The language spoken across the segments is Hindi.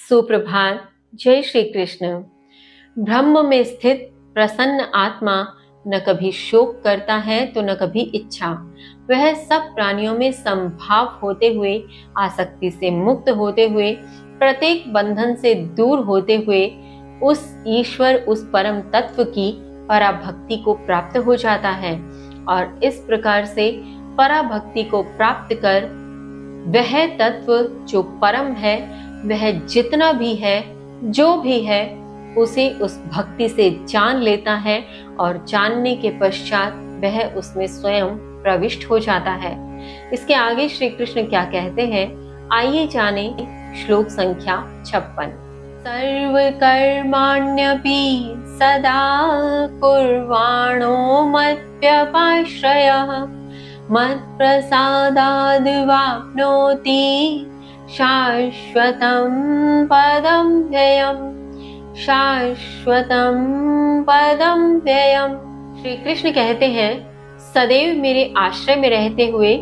सुप्रभात। जय श्री कृष्ण। ब्रह्म में स्थित प्रसन्न आत्मा न कभी शोक करता है तो न कभी इच्छा। वह सब प्राणियों में समभाव होते हुए, आसक्ति से मुक्त होते हुए, प्रत्येक बंधन से दूर होते हुए उस ईश्वर, उस परम तत्व की पराभक्ति को प्राप्त हो जाता है। और इस प्रकार से पराभक्ति को प्राप्त कर वह तत्व जो परम है, वह जितना भी है, जो भी है, उसे उस भक्ति से जान लेता है और जानने के पश्चात वह उसमें स्वयं प्रविष्ट हो जाता है। इसके आगे श्री कृष्ण क्या कहते हैं, आइए जाने श्लोक संख्या 56। सर्व कर्माण्यपि सदा कुर्वाणो मद्व्यपाश्रयः मत्प्रसादाद् वाप्नोति शाश्वतं पदं व्ययम्। शाश्वतं पदं व्ययम्। श्री कृष्ण कहते हैं, सदैव मेरे आश्रय में रहते हुए,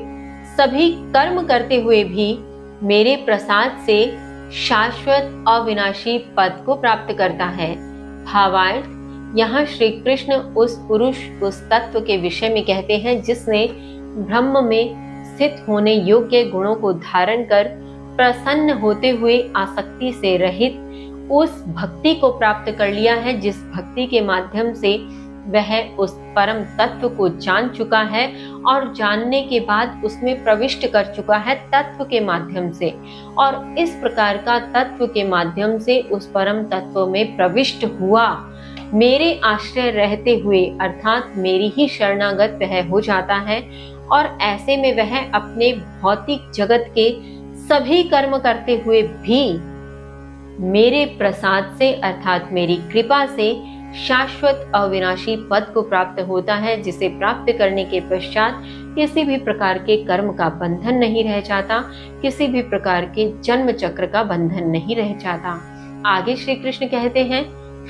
सभी कर्म करते हुए भी मेरे प्रसाद से शाश्वत अविनाशी पद को प्राप्त करता है। भावार्थ, यहाँ श्री कृष्ण उस पुरुष, उस तत्व के विषय में कहते हैं जिसने ब्रह्म में स्थित होने योग्य गुणों को धारण कर प्रसन्न होते हुए आसक्ति से रहित उस भक्ति को प्राप्त कर लिया है, जिस भक्ति के माध्यम से वह उस परम तत्व को जान चुका है और जानने के बाद उसमें प्रविष्ट कर चुका है तत्व के माध्यम से। और इस प्रकार का तत्व के माध्यम से उस परम तत्व में प्रविष्ट हुआ, मेरे आश्रय रहते हुए अर्थात मेरी ही शरणागत वह हो जाता है। और ऐसे में वह अपने भौतिक जगत के सभी कर्म करते हुए भी मेरे प्रसाद से अर्थात मेरी कृपा से शाश्वत अविनाशी पद को प्राप्त होता है, जिसे प्राप्त करने के पश्चात किसी भी प्रकार के कर्म का बंधन नहीं रह जाता, किसी भी प्रकार के जन्म चक्र का बंधन नहीं रह जाता। आगे श्री कृष्ण कहते हैं,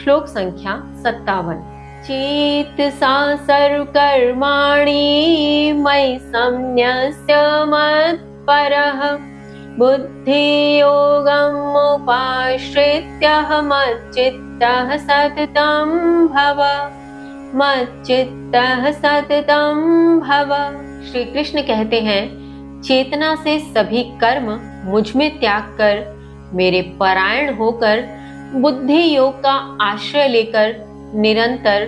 श्लोक संख्या 57। चेतसा सर्व कर्माणि मयि संन्यस्य मत्परः बुद्धि योगम् उपाश्रित्य मच्चित्तः सततं भव। मच्चित्तः सततं भव। श्री कृष्ण कहते हैं, चेतना से सभी कर्म मुझ में त्याग कर मेरे परायण होकर बुद्धि योग का आश्रय लेकर निरंतर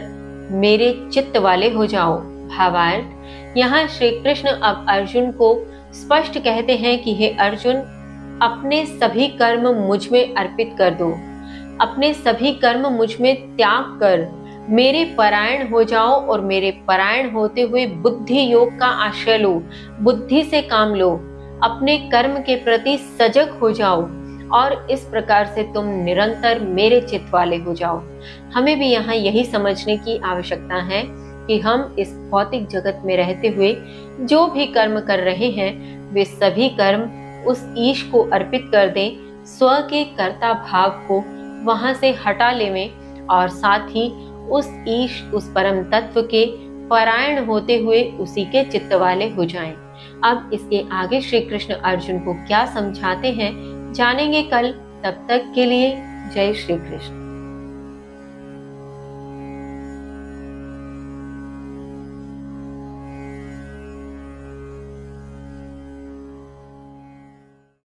मेरे चित्त वाले हो जाओ। भावार्थ, यहाँ श्री कृष्ण अब अर्जुन को स्पष्ट कहते हैं कि हे अर्जुन, अपने सभी कर्म मुझ में अर्पित कर दो, अपने सभी कर्म मुझ में त्याग कर मेरे परायण हो जाओ और मेरे परायण होते हुए बुद्धि योग का आश्रय लो, बुद्धि से काम लो, अपने कर्म के प्रति सजग हो जाओ और इस प्रकार से तुम निरंतर मेरे चित्त वाले हो जाओ। हमें भी यहाँ यही समझने की आवश्यकता है कि हम इस भौतिक जगत में रहते हुए जो भी कर्म कर रहे हैं, वे सभी कर्म उस ईश को अर्पित कर दें, स्व के कर्ता भाव को वहां से हटा लेवें और साथ ही उस ईश, उस परम तत्व के परायण होते हुए उसी के चित्त वाले हो जाएं। अब इसके आगे श्री कृष्ण अर्जुन को क्या समझाते हैं जानेंगे कल। तब तक के लिए जय श्री कृष्ण।